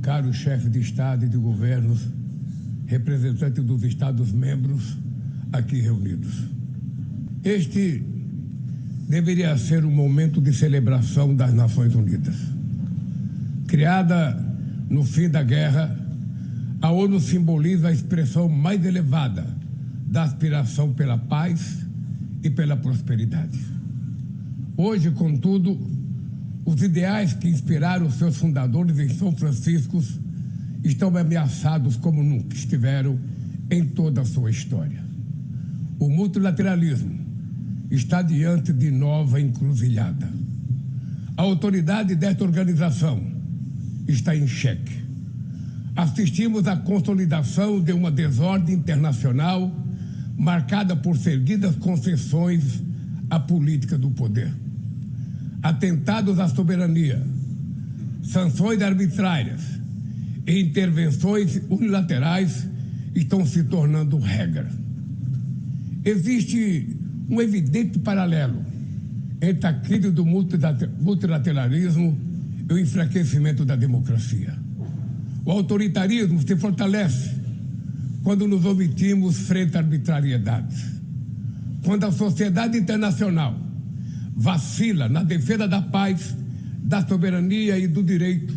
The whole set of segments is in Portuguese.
caros chefes de Estado e de governos, representantes dos Estados-membros aqui reunidos. Este deveria ser um momento de celebração das Nações Unidas. Criada no fim da guerra, a ONU simboliza a expressão mais elevada da aspiração pela paz e pela prosperidade. Hoje, contudo, os ideais que inspiraram seus fundadores em São Francisco estão ameaçados como nunca estiveram em toda a sua história. O multilateralismo está diante de nova encruzilhada. A autoridade desta organização está em xeque. Assistimos à consolidação de uma desordem internacional marcada por seguidas concessões à política do poder. Atentados à soberania, sanções arbitrárias e intervenções unilaterais estão se tornando regra. Existe um evidente paralelo entre a crise do multilateralismo e o enfraquecimento da democracia. O autoritarismo se fortalece quando nos omitimos frente a arbitrariedades. Quando a sociedade internacional vacila na defesa da paz, da soberania e do direito,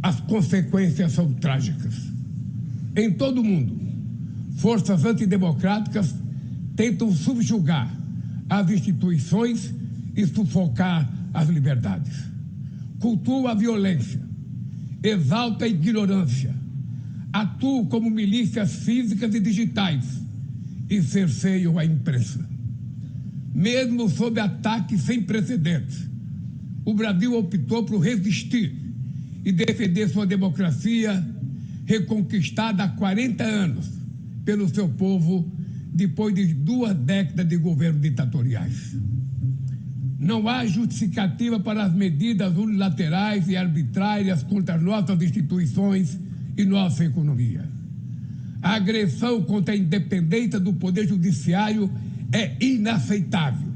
as consequências são trágicas. Em todo o mundo, forças antidemocráticas tentam subjugar as instituições e sufocar as liberdades. Cultua a violência, exalta a ignorância, atuam como milícias físicas e digitais e cerceiam a imprensa. Mesmo sob ataques sem precedentes, o Brasil optou por resistir e defender sua democracia, reconquistada há 40 anos pelo seu povo, depois de 2 décadas de governos ditatoriais. Não há justificativa para as medidas unilaterais e arbitrárias contra nossas instituições e nossa economia. A agressão contra a independência do Poder Judiciário é inaceitável.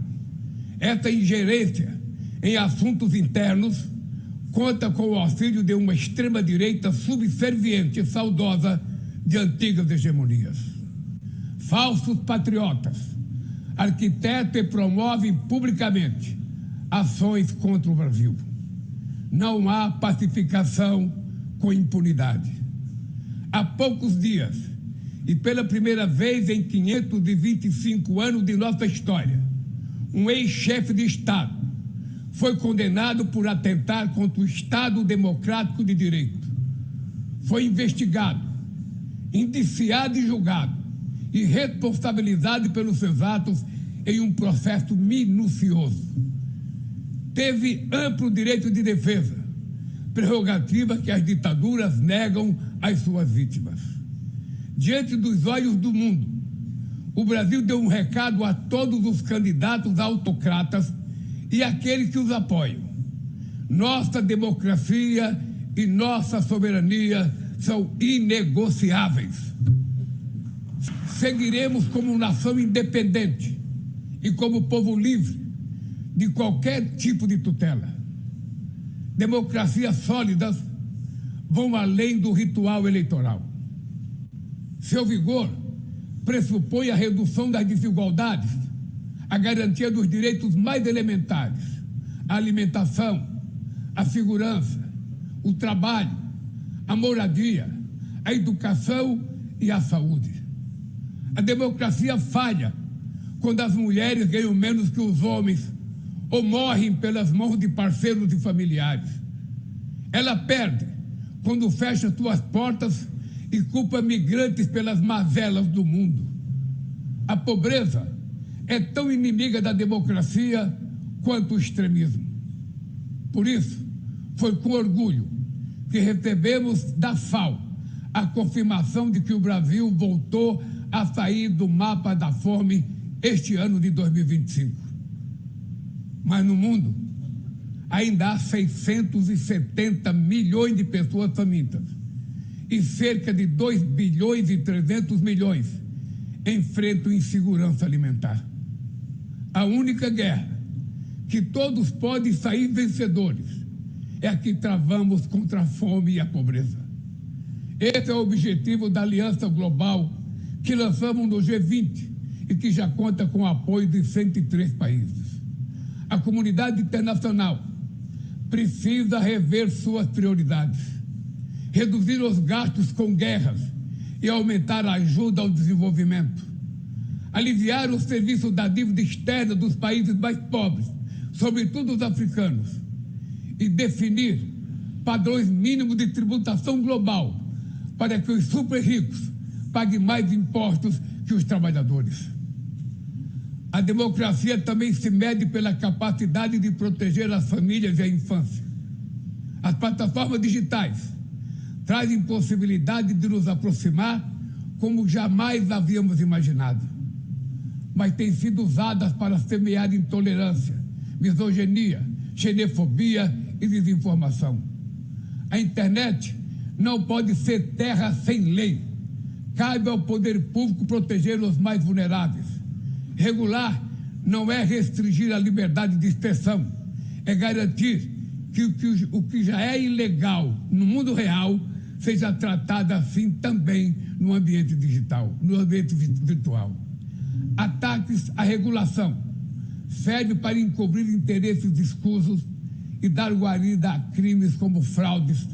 Essa ingerência em assuntos internos conta com o auxílio de uma extrema-direita subserviente e saudosa de antigas hegemonias. Falsos patriotas arquitetam e promovem publicamente ações contra o Brasil. Não há pacificação com impunidade. Há poucos dias, e pela primeira vez em 525 anos de nossa história, um ex-chefe de Estado foi condenado por atentar contra o Estado Democrático de Direito. Foi investigado, indiciado e julgado, e responsabilizado pelos seus atos em um processo minucioso. Teve amplo direito de defesa, prerrogativa que as ditaduras negam às suas vítimas. Diante dos olhos do mundo, o Brasil deu um recado a todos os candidatos autocratas e àqueles que os apoiam. Nossa democracia e nossa soberania são inegociáveis. Seguiremos como nação independente e como povo livre de qualquer tipo de tutela. Democracias sólidas vão além do ritual eleitoral. Seu vigor pressupõe a redução das desigualdades, a garantia dos direitos mais elementares, a alimentação, a segurança, o trabalho, a moradia, a educação e a saúde. A democracia falha quando as mulheres ganham menos que os homens ou morrem pelas mãos de parceiros e familiares. Ela perde quando fecha suas portas e culpa migrantes pelas mazelas do mundo. A pobreza é tão inimiga da democracia quanto o extremismo. Por isso, foi com orgulho que recebemos da FAO a confirmação de que o Brasil voltou a sair do mapa da fome este ano de 2025. Mas no mundo, ainda há 670 milhões de pessoas famintas e cerca de 2 bilhões e 300 milhões enfrentam insegurança alimentar. A única guerra que todos podem sair vencedores é a que travamos contra a fome e a pobreza. Esse é o objetivo da Aliança Global que lançamos no G20 e que já conta com o apoio de 103 países. A comunidade internacional precisa rever suas prioridades, reduzir os gastos com guerras e aumentar a ajuda ao desenvolvimento, aliviar o serviço da dívida externa dos países mais pobres, sobretudo os africanos, e definir padrões mínimos de tributação global para que os super ricos paguem mais impostos que os trabalhadores. A democracia também se mede pela capacidade de proteger as famílias e a infância. As plataformas digitais trazem possibilidade de nos aproximar como jamais havíamos imaginado, mas têm sido usadas para semear intolerância, misoginia, xenofobia e desinformação. A internet não pode ser terra sem lei. Cabe ao poder público proteger os mais vulneráveis. Regular não é restringir a liberdade de expressão, é garantir que o que já é ilegal no mundo real seja tratado assim também no ambiente digital, no ambiente virtual. Ataques à regulação servem para encobrir interesses escusos e dar guarida a crimes como fraudes,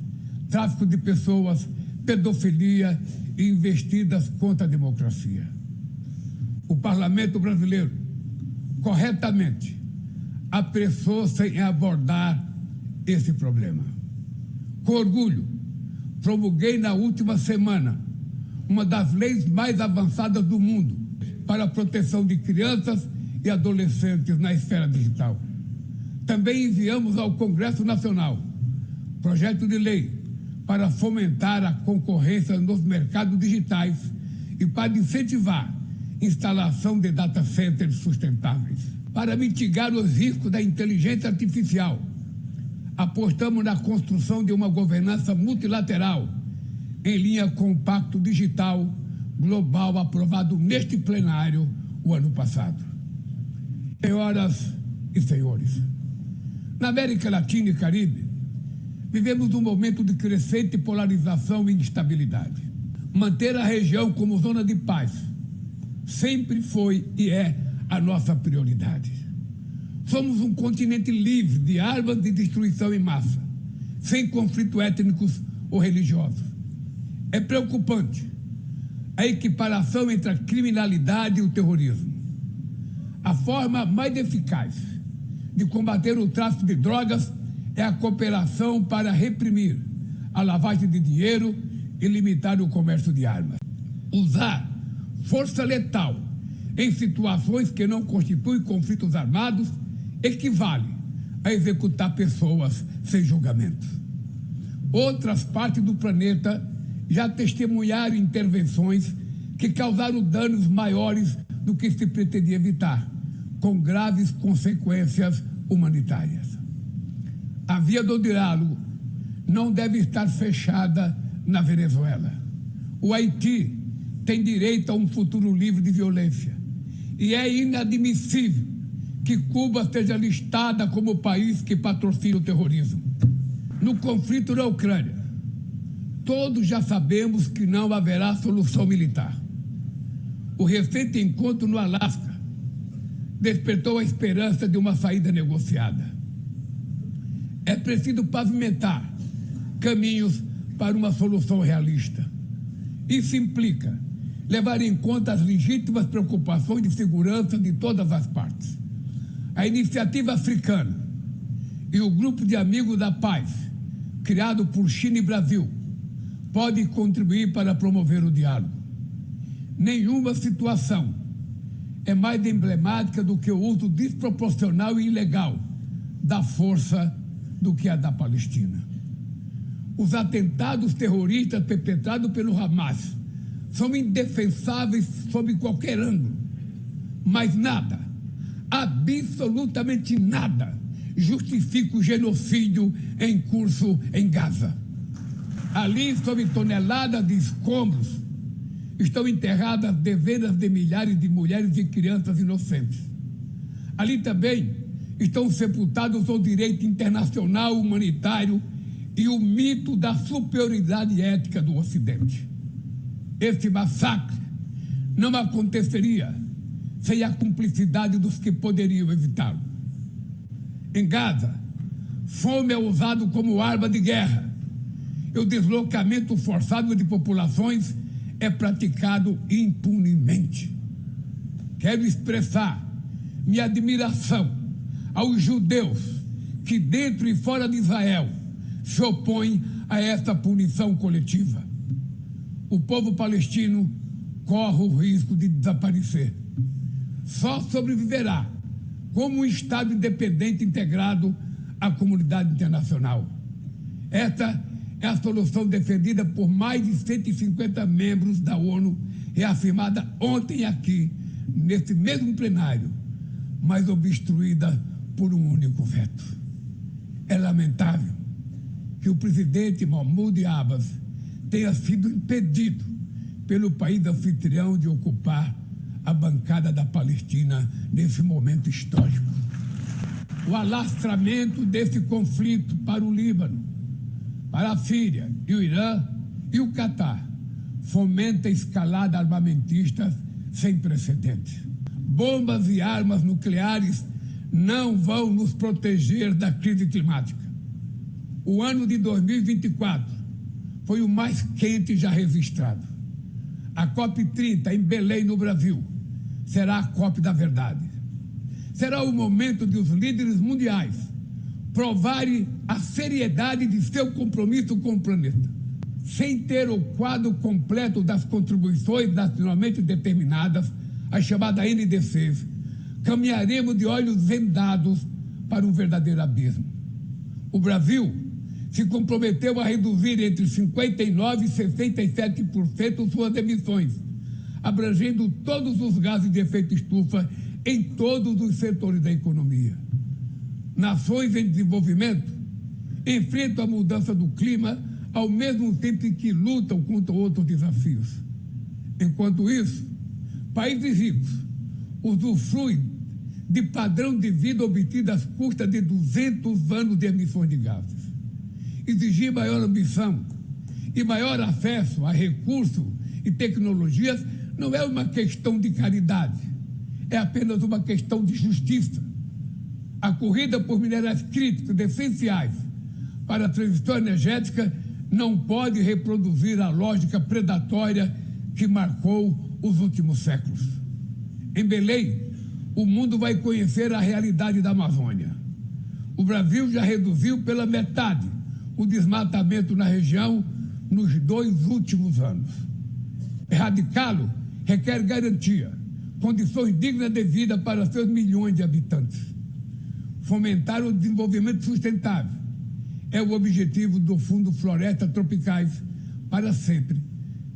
tráfico de pessoas, pedofilia e investidas contra a democracia. O Parlamento brasileiro, corretamente, apressou-se em abordar esse problema. Com orgulho, promulguei na última semana uma das leis mais avançadas do mundo para a proteção de crianças e adolescentes na esfera digital. Também enviamos ao Congresso Nacional projeto de lei para fomentar a concorrência nos mercados digitais e para incentivar a instalação de data centers sustentáveis. Para mitigar os riscos da inteligência artificial, apostamos na construção de uma governança multilateral em linha com o Pacto Digital Global aprovado neste plenário o ano passado. Senhoras e senhores, na América Latina e Caribe, vivemos um momento de crescente polarização e instabilidade. Manter a região como zona de paz sempre foi e é a nossa prioridade. Somos um continente livre de armas de destruição em massa, sem conflitos étnicos ou religiosos. É preocupante a equiparação entre a criminalidade e o terrorismo. A forma mais eficaz de combater o tráfico de drogas é a cooperação para reprimir a lavagem de dinheiro e limitar o comércio de armas. Usar força letal em situações que não constituem conflitos armados equivale a executar pessoas sem julgamento. Outras partes do planeta já testemunharam intervenções que causaram danos maiores do que se pretendia evitar, com graves consequências humanitárias. A via do diálogo não deve estar fechada na Venezuela. O Haiti tem direito a um futuro livre de violência e é inadmissível que Cuba seja listada como o país que patrocina o terrorismo. No conflito na Ucrânia, todos já sabemos que não haverá solução militar. O recente encontro no Alasca despertou a esperança de uma saída negociada. É preciso pavimentar caminhos para uma solução realista. Isso implica levar em conta as legítimas preocupações de segurança de todas as partes. A Iniciativa Africana e o Grupo de Amigos da Paz, criado por China e Brasil, podem contribuir para promover o diálogo. Nenhuma situação é mais emblemática do que o uso desproporcional e ilegal da força do que a da Palestina. Os atentados terroristas perpetrados pelo Hamas são indefensáveis sob qualquer ângulo, mas nada, absolutamente nada, justifica o genocídio em curso em Gaza. Ali, sob toneladas de escombros, estão enterradas dezenas de milhares de mulheres e crianças inocentes. Ali também estão sepultados o direito internacional humanitário e o mito da superioridade ética do Ocidente. Este massacre não aconteceria sem a cumplicidade dos que poderiam evitá-lo. Em Gaza, fome é usado como arma de guerra e o deslocamento forçado de populações é praticado impunemente. Quero expressar minha admiração aos judeus que, dentro e fora de Israel, se opõem a esta punição coletiva. O povo palestino corre o risco de desaparecer. Só sobreviverá como um Estado independente integrado à comunidade internacional. Esta é a solução defendida por mais de 150 membros da ONU, reafirmada ontem aqui, nesse mesmo plenário, mas obstruída por um único veto. É lamentável que o presidente Mahmoud Abbas tenha sido impedido pelo país anfitrião de ocupar a bancada da Palestina nesse momento histórico. O alastramento desse conflito para o Líbano, para a Síria e o Irã e o Catar fomenta a escalada armamentista sem precedentes. Bombas e armas nucleares não vão nos proteger da crise climática. O ano de 2024 foi o mais quente já registrado. A COP30 em Belém, no Brasil, será a COP da verdade. Será o momento de os líderes mundiais provarem a seriedade de seu compromisso com o planeta. Sem ter o quadro completo das contribuições nacionalmente determinadas, as chamadas NDCs, caminharemos de olhos vendados para um verdadeiro abismo. O Brasil se comprometeu a reduzir entre 59% e 67% suas emissões, abrangendo todos os gases de efeito estufa em todos os setores da economia. Nações em desenvolvimento enfrentam a mudança do clima ao mesmo tempo em que lutam contra outros desafios. Enquanto isso, países ricos usufruem de padrão de vida obtido às custas de 200 anos de emissões de gases. Exigir maior ambição e maior acesso a recursos e tecnologias não é uma questão de caridade, é apenas uma questão de justiça. A corrida por minerais críticos essenciais para a transição energética não pode reproduzir a lógica predatória que marcou os últimos séculos. Em Belém, o mundo vai conhecer a realidade da Amazônia. O Brasil já reduziu pela metade o desmatamento na região nos 2 últimos anos. Erradicá-lo requer garantia, condições dignas de vida para seus milhões de habitantes. Fomentar o desenvolvimento sustentável é o objetivo do Fundo Florestas Tropicais para Sempre,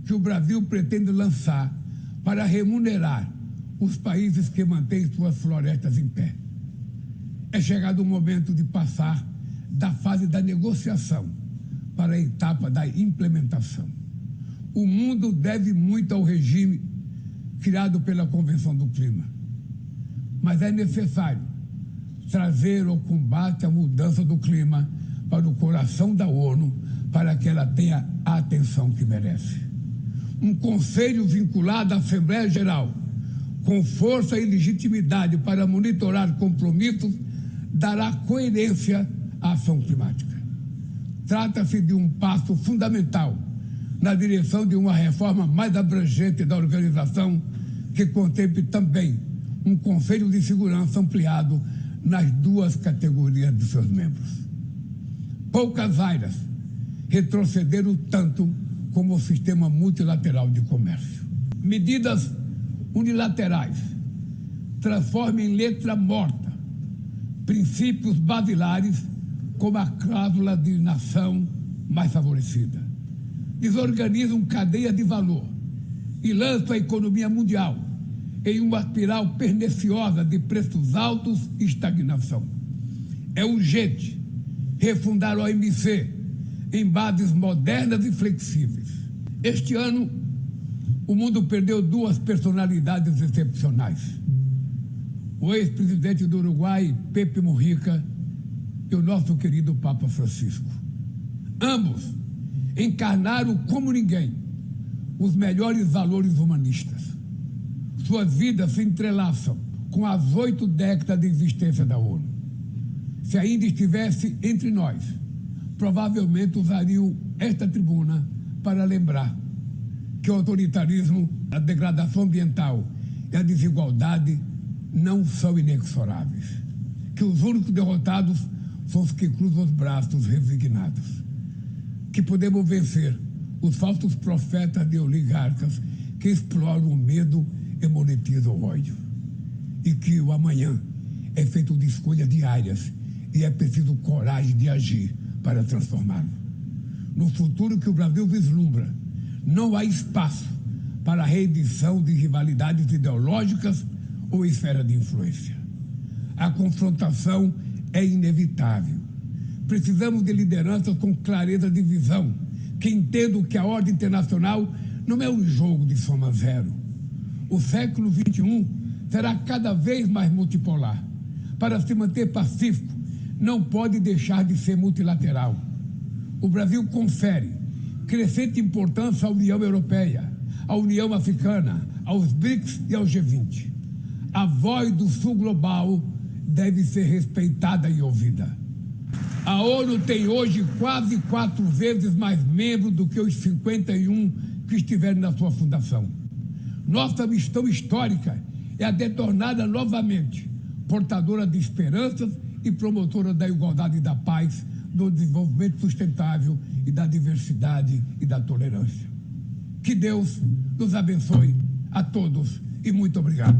que o Brasil pretende lançar para remunerar os países que mantêm suas florestas em pé. É chegado o momento de passar da fase da negociação para a etapa da implementação. O mundo deve muito ao regime criado pela Convenção do Clima, mas é necessário trazer o combate à mudança do clima para o coração da ONU, para que ela tenha a atenção que merece. Um conselho vinculado à Assembleia Geral, com força e legitimidade para monitorar compromissos, dará coerência à ação climática. Trata-se de um passo fundamental na direção de uma reforma mais abrangente da organização, que contemple também um Conselho de Segurança ampliado nas 2 categorias de seus membros. Poucas áreas retrocederam tanto como o sistema multilateral de comércio. Medidas unilaterais transformam em letra morta princípios basilares como a cláusula de nação mais favorecida. Desorganizam cadeias de valor e lançam a economia mundial em uma espiral perniciosa de preços altos e estagnação. É urgente refundar a OMC em bases modernas e flexíveis. Este ano, o mundo perdeu 2 personalidades excepcionais. O ex-presidente do Uruguai, Pepe Mujica, e o nosso querido Papa Francisco. Ambos encarnaram como ninguém os melhores valores humanistas. Suas vidas se entrelaçam com as 8 décadas de existência da ONU. Se ainda estivesse entre nós, provavelmente usariam esta tribuna para lembrar que o autoritarismo, a degradação ambiental e a desigualdade não são inexoráveis. Que os únicos derrotados são os que cruzam os braços resignados. Que podemos vencer os falsos profetas de oligarcas que exploram o medo e monetizam o ódio. E que o amanhã é feito de escolhas diárias e é preciso coragem de agir para transformá-lo. No futuro que o Brasil vislumbra, não há espaço para a reedição de rivalidades ideológicas ou esfera de influência. A confrontação é inevitável. Precisamos de lideranças com clareza de visão, que entendam que a ordem internacional não é um jogo de soma zero. O século XXI será cada vez mais multipolar. Para se manter pacífico, não pode deixar de ser multilateral. O Brasil confere crescente importância à União Europeia, à União Africana, aos BRICS e ao G20. A voz do Sul global deve ser respeitada e ouvida. A ONU tem hoje quase 4 vezes mais membros do que os 51 que estiveram na sua fundação. Nossa missão histórica é a de torná-la novamente portadora de esperanças e promotora da igualdade e da paz, do desenvolvimento sustentável e da diversidade e da tolerância. Que Deus nos abençoe a todos e muito obrigado.